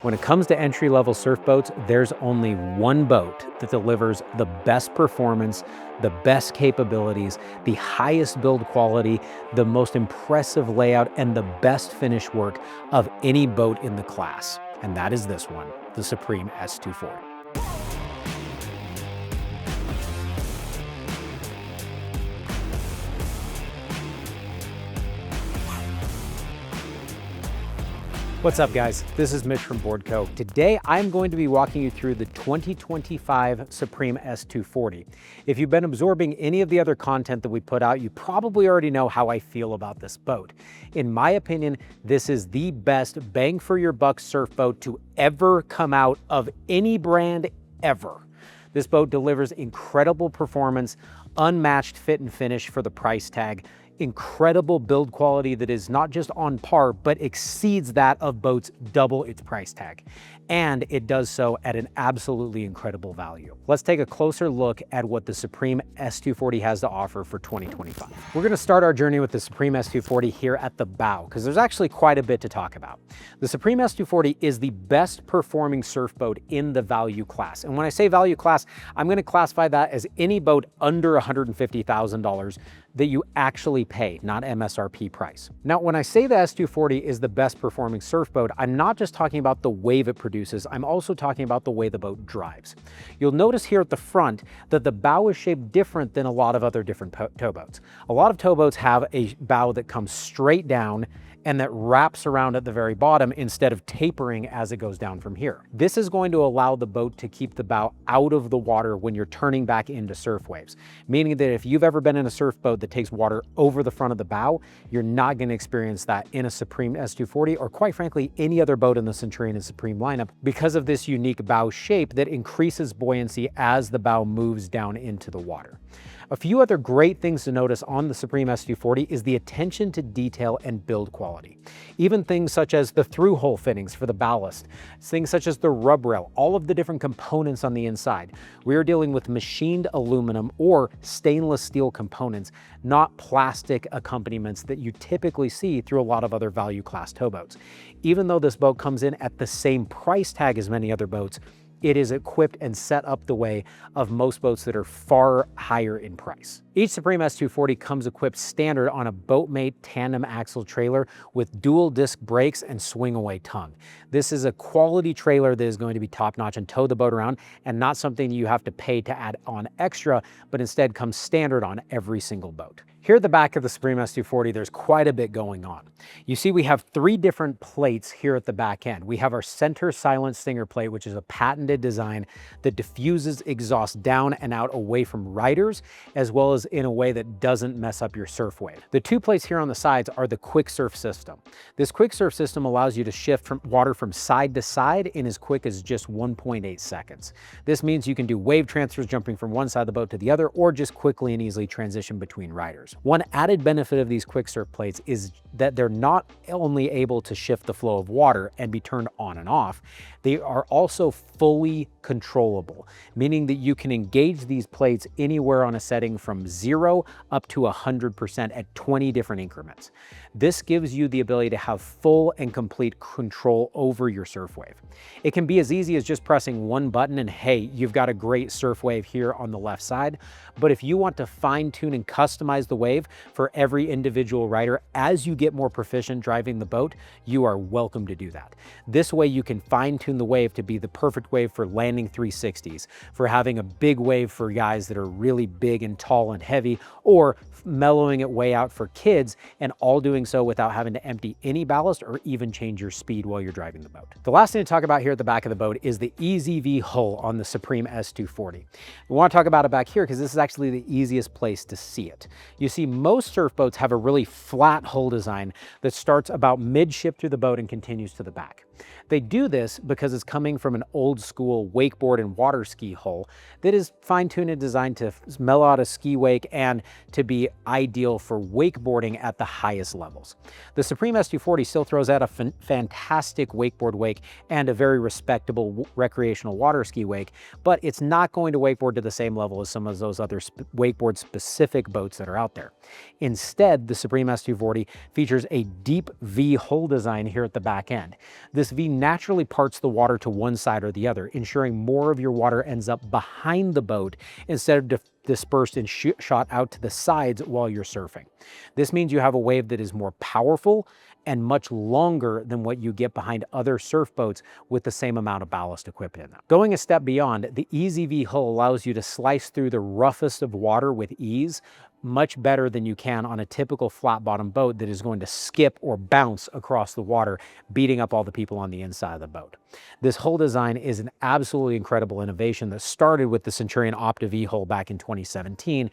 When it comes to entry-level surf boats, there's only one boat that delivers the best performance, the best capabilities, the highest build quality, the most impressive layout, and the best finish work of any boat in the class. And that is this one, the Supreme S240. What's up, guys? This is Mitch from Boardco. Today, I'm going to be walking you through the 2025 Supreme S240. If you've been absorbing any of the other content that we put out, you probably already know how I feel about this boat. In my opinion, this is the best bang for your buck surf boat to ever come out of any brand ever. This boat delivers incredible performance, unmatched fit and finish for the price tag, incredible build quality that is not just on par, but exceeds that of boats double its price tag. And it does so at an absolutely incredible value. Let's take a closer look at what the Supreme S240 has to offer for 2025. We're gonna start our journey with the Supreme S240 here at the bow, because there's actually quite a bit to talk about. The Supreme S240 is the best performing surf boat in the value class. And when I say value class, I'm gonna classify that as any boat under $150,000 that you actually pay, not MSRP price. Now, when I say the S240 is the best performing surf boat, I'm not just talking about the wave it produces, I'm also talking about the way the boat drives. You'll notice here at the front that the bow is shaped different than a lot of other different towboats. A lot of towboats have a bow that comes straight down and that wraps around at the very bottom instead of tapering as it goes down from here. This is going to allow the boat to keep the bow out of the water when you're turning back into surf waves, meaning that if you've ever been in a surf boat that takes water over the front of the bow, you're not going to experience that in a Supreme S240 or, quite frankly, any other boat in the Centurion and Supreme lineup because of this unique bow shape that increases buoyancy as the bow moves down into the water. A few other great things to notice on the Supreme S240 is the attention to detail and build quality. Even things such as the through-hole fittings for the ballast, things such as the rub rail, all of the different components on the inside. We are dealing with machined aluminum or stainless steel components, not plastic accompaniments that you typically see through a lot of other value class towboats. Even though this boat comes in at the same price tag as many other boats, it is equipped and set up the way of most boats that are far higher in price. Each Supreme S240 comes equipped standard on a Boatmate tandem axle trailer with dual disc brakes and swing away tongue. This is a quality trailer that is going to be top notch and tow the boat around, and not something you have to pay to add on extra, but instead comes standard on every single boat. Here at the back of the Supreme S240, there's quite a bit going on. You see we have three different plates here at the back end. We have our center silent stinger plate, which is a patented design that diffuses exhaust down and out away from riders, as well as in a way that doesn't mess up your surf wave. The two plates here on the sides are the quick surf system. This quick surf system allows you to shift from water from side to side in as quick as just 1.8 seconds. This means you can do wave transfers jumping from one side of the boat to the other, or just quickly and easily transition between riders. One added benefit of these quick surf plates is that they're not only able to shift the flow of water and be turned on and off, they are also fully controllable, meaning that you can engage these plates anywhere on a setting from 0 up to 100% at 20 different increments. This gives you the ability to have full and complete control over your surf wave. It can be as easy as just pressing one button and hey, you've got a great surf wave here on the left side. But if you want to fine tune and customize the wave for every individual rider as you get more proficient driving the boat, you are welcome to do that. This way you can fine tune the wave to be the perfect wave for landing 360s, for having a big wave for guys that are really big and tall and heavy, or mellowing it way out for kids, and all doing so without having to empty any ballast or even change your speed while you're driving the boat. The last thing to talk about here at the back of the boat is the EZV hull on the Supreme S240. We want to talk about it back here because this is actually the easiest place to see it. You see, most surf boats have a really flat hull design that starts about midship through the boat and continues to the back. They do this because it's coming from an old school wakeboard and water ski hull that is fine-tuned and designed to mellow out a ski wake and to be ideal for wakeboarding at the highest levels. The Supreme S240 still throws out a fantastic wakeboard wake and a very respectable recreational water ski wake, but it's not going to wakeboard to the same level as some of those other wakeboard specific boats that are out there. Instead, the Supreme S240 features a deep V hull design here at the back end. This This V naturally parts the water to one side or the other, ensuring more of your water ends up behind the boat instead of dispersed and shot out to the sides while you're surfing. This means you have a wave that is more powerful and much longer than what you get behind other surf boats with the same amount of ballast equipped in them. Going a step beyond, the EZV hull allows you to slice through the roughest of water with ease, much better than you can on a typical flat bottom boat that is going to skip or bounce across the water, beating up all the people on the inside of the boat. This hull design is an absolutely incredible innovation that started with the Centurion Opta V hull back in 2017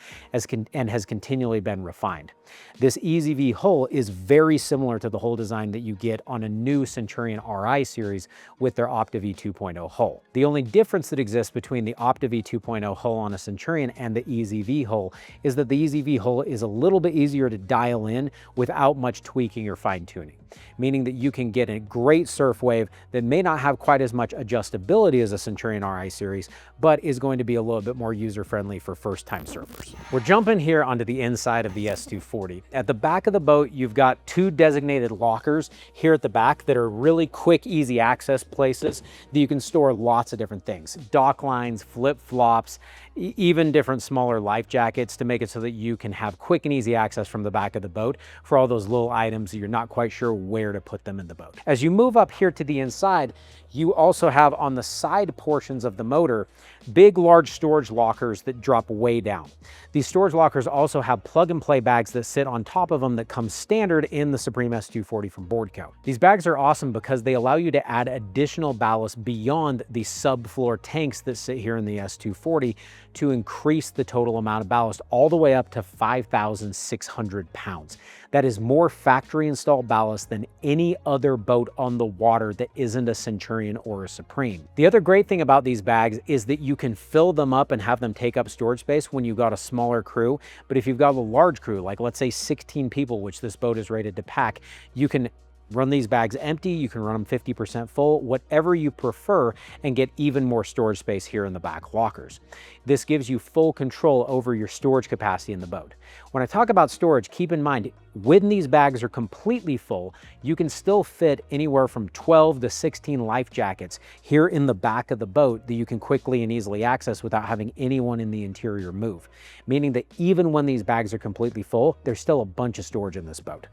and has continually been refined. This EZV hull is very similar to the hull design that you get on a new Centurion RI series with their Opta V 2.0 hull. The only difference that exists between the Opta V 2.0 hull on a Centurion and the EZV hull is that the EZV hull is a little bit easier to dial in without much tweaking or fine tuning, meaning that you can get a great surf wave that may not have quite as much adjustability as a Centurion RI series, but is going to be a little bit more user-friendly for first-time surfers. We're jumping here onto the inside of the S240. At the back of the boat, you've got two designated lockers here at the back that are really quick, easy access places that you can store lots of different things. Dock lines, flip-flops, even different smaller life jackets to make it so that you can have quick and easy access from the back of the boat for all those little items that you're not quite sure where to put them in the boat. As you move up here to the inside, you also have on the side portions of the motor, big, large storage lockers that drop way down. These storage lockers also have plug and play bags that sit on top of them that come standard in the Supreme S240 from Boardco. These bags are awesome because they allow you to add additional ballast beyond the subfloor tanks that sit here in the S240 to increase the total amount of ballast all the way up to 5,600 pounds. That is more factory installed ballast than any other boat on the water that isn't a Centurion or a Supreme. The other great thing about these bags is that you can fill them up and have them take up storage space when you've got a smaller crew. But if you've got a large crew, like let's say 16 people, which this boat is rated to pack, you can run these bags empty, you can run them 50% full, whatever you prefer, and get even more storage space here in the back lockers. This gives you full control over your storage capacity in the boat. When I talk about storage, keep in mind, when these bags are completely full, you can still fit anywhere from 12 to 16 life jackets here in the back of the boat that you can quickly and easily access without having anyone in the interior move. Meaning that even when these bags are completely full, there's still a bunch of storage in this boat.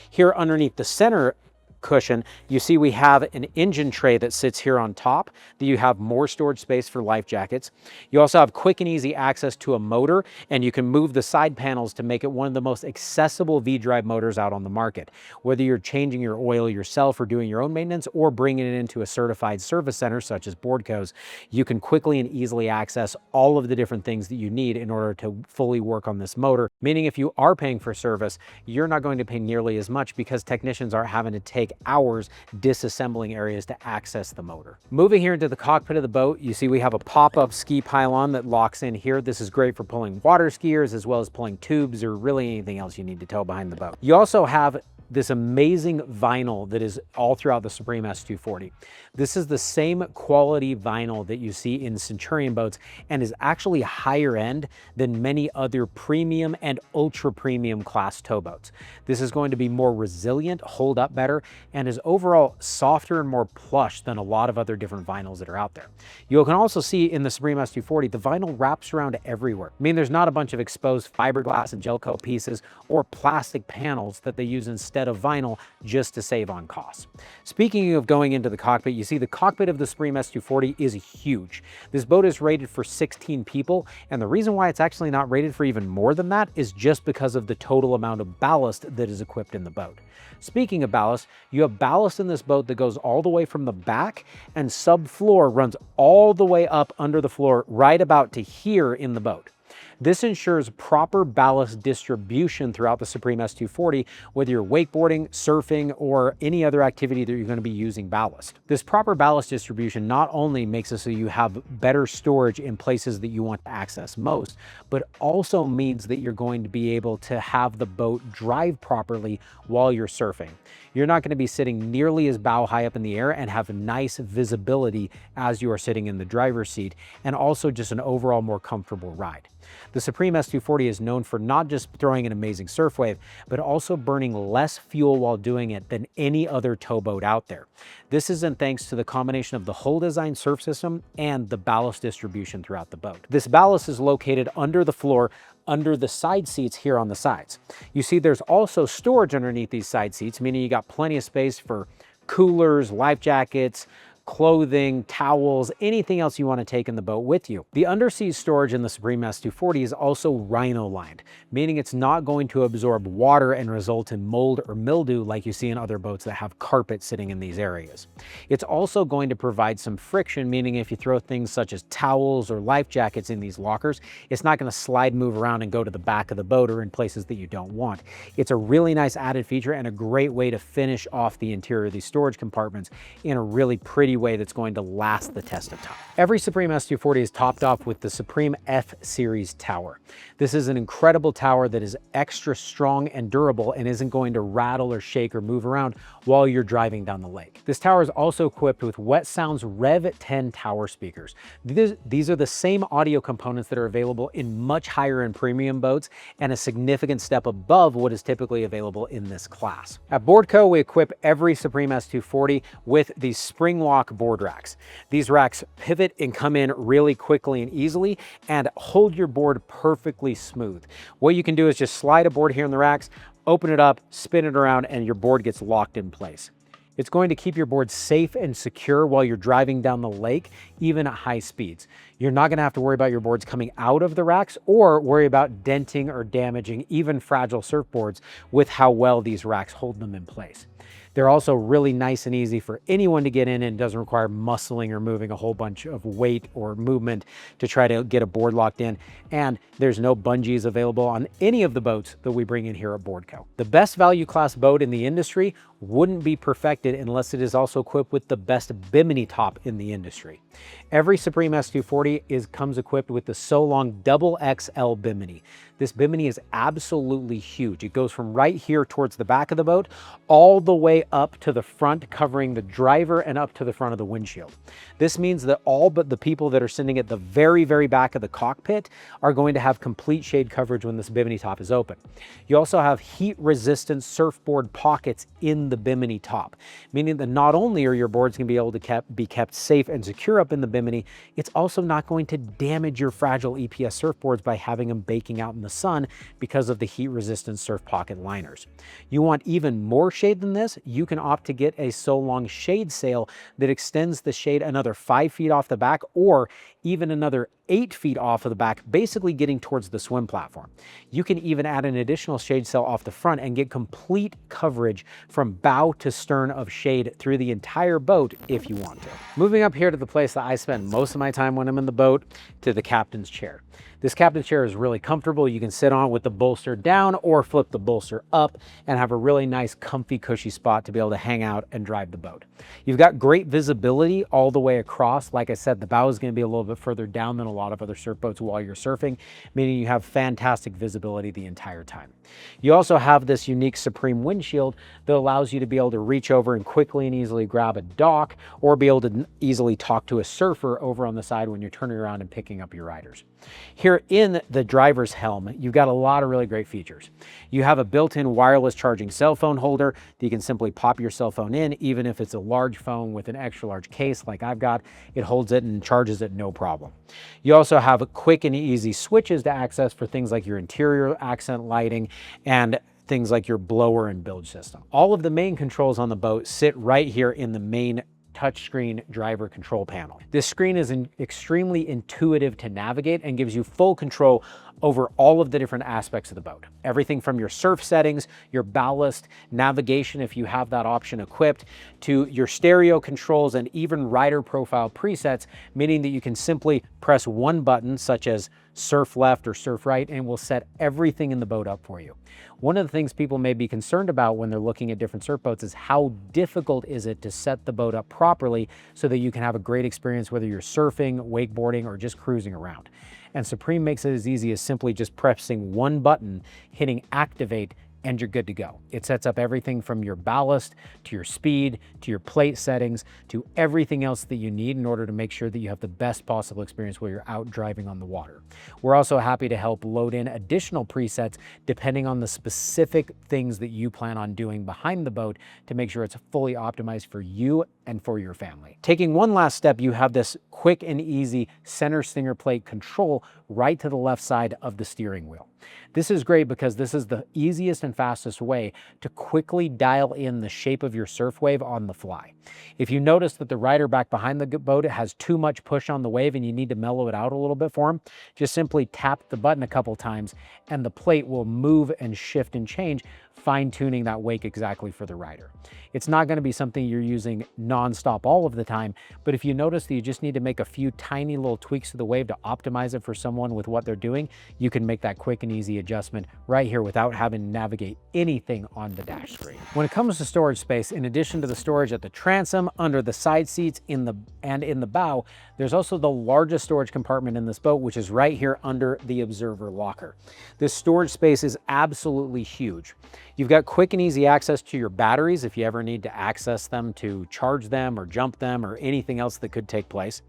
Here underneath the center cushion, you see we have an engine tray that sits here on top that you have more storage space for life jackets. You also have quick and easy access to a motor, and you can move the side panels to make it one of the most accessible V-drive motors out on the market. Whether you're changing your oil yourself or doing your own maintenance or bringing it into a certified service center such as Boardco's, you can quickly and easily access all of the different things that you need in order to fully work on this motor, meaning if you are paying for service, you're not going to pay nearly as much because technicians aren't having to take hours disassembling areas to access the motor. Moving here into the cockpit of the boat, you see we have a pop-up ski pylon that locks in here. This is great for pulling water skiers as well as pulling tubes or really anything else you need to tow behind the boat. You also have this amazing vinyl that is all throughout the Supreme S240. This is the same quality vinyl that you see in Centurion boats and is actually higher end than many other premium and ultra premium class towboats. This is going to be more resilient, hold up better, and is overall softer and more plush than a lot of other different vinyls that are out there. You can also see in the Supreme S240, the vinyl wraps around everywhere. I mean, there's not a bunch of exposed fiberglass and gel coat pieces or plastic panels that they use instead of vinyl just to save on costs. Speaking of going into the cockpit, you see the cockpit of the Supreme S240 is huge. This boat is rated for 16 people, and the reason why it's actually not rated for even more than that is just because of the total amount of ballast that is equipped in the boat. Speaking of ballast, you have ballast in this boat that goes all the way from the back and subfloor runs all the way up under the floor right about to here in the boat. This ensures proper ballast distribution throughout the Supreme S240, whether you're wakeboarding, surfing, or any other activity that you're going to be using ballast. This proper ballast distribution not only makes it so you have better storage in places that you want to access most, but also means that you're going to be able to have the boat drive properly while you're surfing. You're not going to be sitting nearly as bow high up in the air and have nice visibility as you are sitting in the driver's seat, and also just an overall more comfortable ride. The Supreme S240 is known for not just throwing an amazing surf wave, but also burning less fuel while doing it than any other towboat out there. This isn't thanks to the combination of the hull design surf system and the ballast distribution throughout the boat. This ballast is located under the floor, under the side seats here on the sides. You see there's also storage underneath these side seats, meaning you got plenty of space for coolers, life jackets, clothing, towels, anything else you want to take in the boat with you. The undersea storage in the Supreme S240 is also rhino lined, meaning it's not going to absorb water and result in mold or mildew like you see in other boats that have carpet sitting in these areas. It's also going to provide some friction, meaning if you throw things such as towels or life jackets in these lockers, it's not going to slide, move around and go to the back of the boat or in places that you don't want. It's a really nice added feature and a great way to finish off the interior of these storage compartments in a really pretty way that's going to last the test of time. Every Supreme S240 is topped off with the Supreme F Series tower. This is an incredible tower that is extra strong and durable and isn't going to rattle or shake or move around while you're driving down the lake. This tower is also equipped with Wet Sounds Rev 10 tower speakers. These are the same audio components that are available in much higher end premium boats and a significant step above what is typically available in this class. At Boardco, we equip every Supreme S240 with these spring lock board racks. These racks pivot and come in really quickly and easily and hold your board perfectly smooth. What you can do is just slide a board here in the racks, open it up, spin it around, and your board gets locked in place. It's going to keep your board safe and secure while you're driving down the lake, even at high speeds. You're not going to have to worry about your boards coming out of the racks or worry about denting or damaging even fragile surfboards with how well these racks hold them in place. They're also really nice and easy for anyone to get in and doesn't require muscling or moving a whole bunch of weight or movement to try to get a board locked in. And there's no bungees available on any of the boats that we bring in here at Boardco. The best value class boat in the industry wouldn't be perfected unless it is also equipped with the best bimini top in the industry. Every Supreme S240 comes equipped with the SewLong Double XL Bimini. This bimini is absolutely huge. It goes from right here towards the back of the boat all the way up to the front, covering the driver and up to the front of the windshield. This means that all but the people that are sitting at the very, very back of the cockpit are going to have complete shade coverage when this bimini top is open. You also have heat-resistant surfboard pockets in the bimini top, meaning that not only are your boards going to be able to be kept safe and secure up in the bimini, it's also not going to damage your fragile EPS surfboards by having them baking out in the sun because of the heat-resistant surf pocket liners. You want even more shade than this? You can opt to get a SewLong shade sail that extends the shade another 5 feet off the back or even another 8 feet off of the back, basically getting towards the swim platform. You can even add an additional shade sail off the front and get complete coverage from bow to stern of shade through the entire boat if you want to. Moving up here to the place that I spend most of my time when I'm in the boat, to the captain's chair. This captain's chair is really comfortable. You can sit on with the bolster down or flip the bolster up and have a really nice, comfy, cushy spot to be able to hang out and drive the boat. You've got great visibility all the way across. Like I said, the bow is going to be a little bit further down than a lot of other surf boats while you're surfing, meaning you have fantastic visibility the entire time. You also have this unique Supreme windshield that allows you to be able to reach over and quickly and easily grab a dock or be able to easily talk to a surfer over on the side when you're turning around and picking up your riders. Here in the driver's helm, you've got a lot of really great features. You have a built-in wireless charging cell phone holder that you can simply pop your cell phone in, even if it's a large phone with an extra large case like I've got, it holds it and charges it no problem. You also have quick and easy switches to access for things like your interior accent lighting and things like your blower and bilge system. All of the main controls on the boat sit right here in the main touchscreen driver control panel. This screen is extremely intuitive to navigate and gives you full control over all of the different aspects of the boat. Everything from your surf settings, your ballast, navigation if you have that option equipped, to your stereo controls and even rider profile presets, meaning that you can simply press one button such as surf left or surf right and will set everything in the boat up for you. One of the things people may be concerned about when they're looking at different surf boats is how difficult is it to set the boat up properly so that you can have a great experience whether you're surfing, wakeboarding, or just cruising around. And Supreme makes it as easy as simply just pressing one button, hitting activate, and you're good to go. It sets up everything from your ballast to your speed to your plate settings to everything else that you need in order to make sure that you have the best possible experience while you're out driving on the water. We're also happy to help load in additional presets depending on the specific things that you plan on doing behind the boat to make sure it's fully optimized for you and for your family. Taking one last step, you have this quick and easy center stinger plate control right to the left side of the steering wheel. This is great because this is the easiest and fastest way to quickly dial in the shape of your surf wave on the fly. If you notice that the rider back behind the boat has too much push on the wave and you need to mellow it out a little bit for him, just simply tap the button a couple times and the plate will move and shift and change, fine-tuning that wake exactly for the rider. It's not going to be something you're using non-stop all of the time, but if you notice that you just need to make a few tiny little tweaks to the wave to optimize it for someone with what they're doing, you can make that quick and easy adjustment right here without having to navigate anything on the dash screen. When it comes to storage space, in addition to the storage at the transom, under the side seats, in the bow, there's also the largest storage compartment in this boat, which is right here under the observer locker. This storage space is absolutely huge. You've got quick and easy access to your batteries if you ever need to access them to charge them or jump them or anything else that could take place.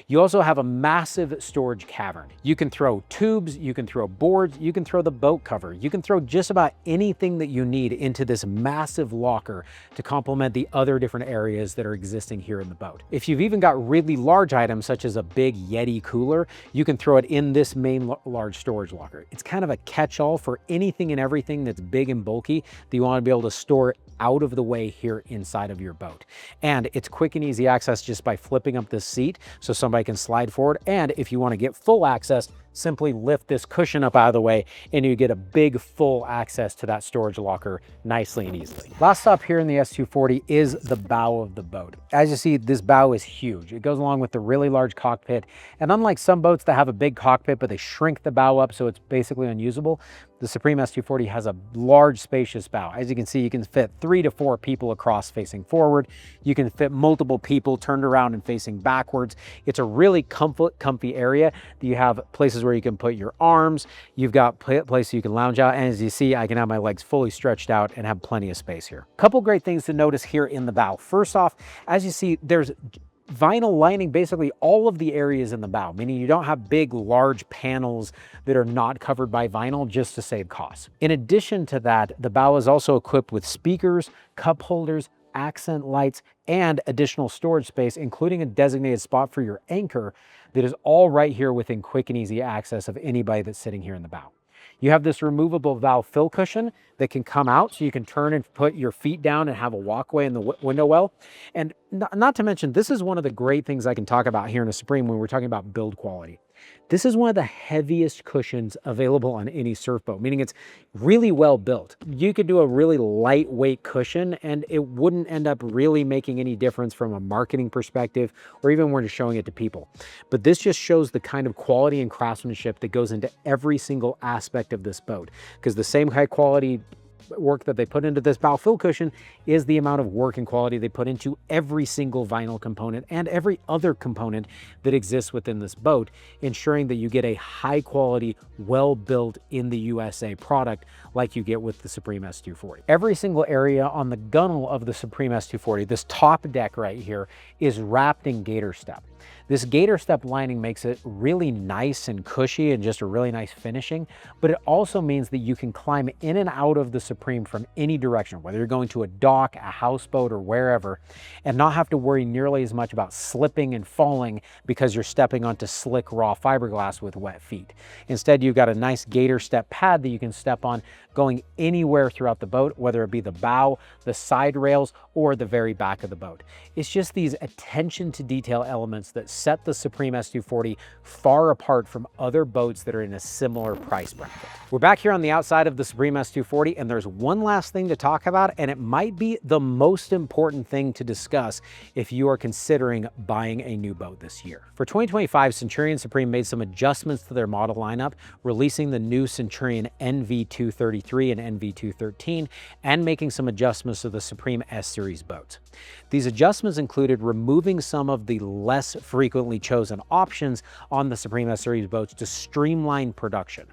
You also have a massive storage cavern. You can throw tubes, you can throw boards, you can throw the boat cover, you can throw just about anything that you need into this massive locker to complement the other different areas that are existing here in the boat. If you've even got really large items such as a big Yeti cooler, you can throw it in this main large storage locker. It's kind of a catch-all for anything and everything that's big and bulky that you want to be able to store out of the way here inside of your boat. And it's quick and easy access just by flipping up this seat so somebody can slide forward. And if you want to get full access, simply lift this cushion up out of the way and you get a big full access to that storage locker nicely and easily. Last stop here in the S240 is the bow of the boat. As you see, this bow is huge. It goes along with the really large cockpit. And unlike some boats that have a big cockpit, but they shrink the bow up so it's basically unusable, the Supreme S240 has a large, spacious bow. As you can see, you can fit 3 to 4 people across facing forward. You can fit multiple people turned around and facing backwards. It's a really comfy area. You have places where you can put your arms. You've got places you can lounge out. And as you see, I can have my legs fully stretched out and have plenty of space here. Couple great things to notice here in the bow. First off, as you see, there's vinyl lining basically all of the areas in the bow, meaning you don't have big, large panels that are not covered by vinyl just to save costs. In addition to that, the bow is also equipped with speakers, cup holders, accent lights, and additional storage space, including a designated spot for your anchor that is all right here within quick and easy access of anybody that's sitting here in the bow. You have this removable valve fill cushion that can come out so you can turn and put your feet down and have a walkway in the window well. And not to mention, this is one of the great things I can talk about here in a Supreme when we're talking about build quality. This is one of the heaviest cushions available on any surf boat, meaning it's really well built. You could do a really lightweight cushion and it wouldn't end up really making any difference from a marketing perspective or even when you're showing it to people. But this just shows the kind of quality and craftsmanship that goes into every single aspect of this boat, because the same high quality work that they put into this bow fill cushion is the amount of work and quality they put into every single vinyl component and every other component that exists within this boat, ensuring that you get a high quality, well built in the USA product like you get with the Supreme S240. Every single area on the gunnel of the Supreme S240, this top deck right here, is wrapped in GatorStep. This GatorStep lining makes it really nice and cushy and just a really nice finishing, but it also means that you can climb in and out of the Supreme from any direction, whether you're going to a dock, a houseboat, or wherever, and not have to worry nearly as much about slipping and falling because you're stepping onto slick raw fiberglass with wet feet. Instead, you've got a nice GatorStep pad that you can step on going anywhere throughout the boat, whether it be the bow, the side rails, or the very back of the boat. It's just these attention to detail elements that set the Supreme S240 far apart from other boats that are in a similar price bracket. We're back here on the outside of the Supreme S240, and there's one last thing to talk about, and it might be the most important thing to discuss if you are considering buying a new boat this year. For 2025, Centurion Supreme made some adjustments to their model lineup, releasing the new Centurion NV233 and NV213, and making some adjustments to the Supreme S Series boats. These adjustments included removing some of the less frequently chosen options on the Supreme S Series boats to streamline production.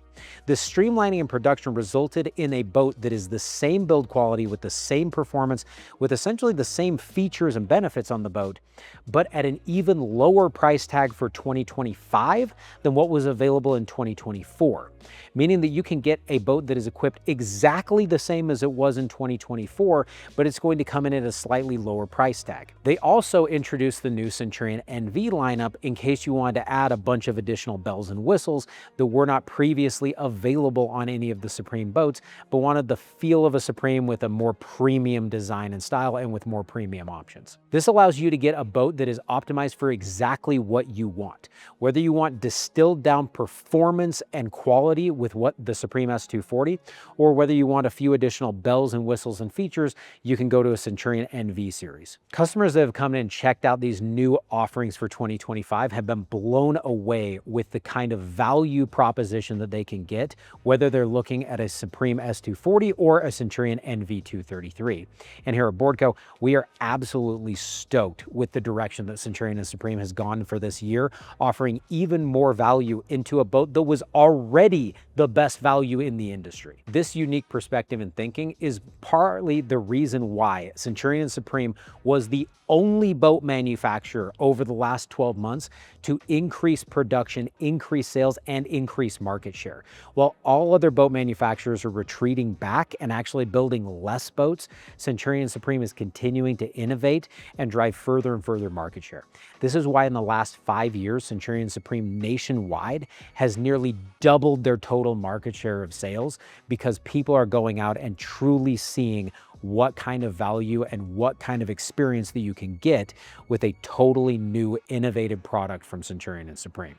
This streamlining in production resulted in a boat that is the same build quality with the same performance, with essentially the same features and benefits on the boat, but at an even lower price tag for 2025 than what was available in 2024, meaning that you can get a boat that is equipped exactly the same as it was in 2024, but it's going to come in at a slightly lower price tag. They also introduced the new Centurion NV lineup in case you wanted to add a bunch of additional bells and whistles that were not previously available on any of the Supreme boats, but wanted the feel of a Supreme with a more premium design and style and with more premium options. This allows you to get a boat that is optimized for exactly what you want. Whether you want distilled down performance and quality with what the Supreme S240, or whether you want a few additional bells and whistles and features, you can go to a Centurion NV series. Customers that have come in and checked out these new offerings for 2025 have been blown away with the kind of value proposition that they can get, whether they're looking at a Supreme S240 or a Centurion NV233. And here at Boardco, we are absolutely stoked with the direction that Centurion and Supreme has gone for this year, offering even more value into a boat that was already the best value in the industry. This unique perspective and thinking is partly the reason why Centurion and Supreme was the only boat manufacturer over the last 12 months to increase production, increase sales, and increase market share. While all other boat manufacturers are retreating back and actually building less boats, Centurion and Supreme is continuing to innovate and drive further and further market share. This is why in the last 5 years, Centurion and Supreme nationwide has nearly doubled their total market share of sales, because people are going out and truly seeing what kind of value and what kind of experience that you can get with a totally new, innovative product from Centurion and Supreme.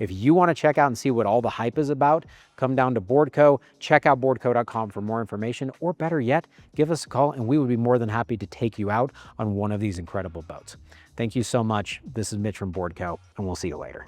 If you want to check out and see what all the hype is about, come down to Boardco, check out boardco.com for more information, or better yet, give us a call and we would be more than happy to take you out on one of these incredible boats. Thank you so much. This is Mitch from Boardco, and we'll see you later.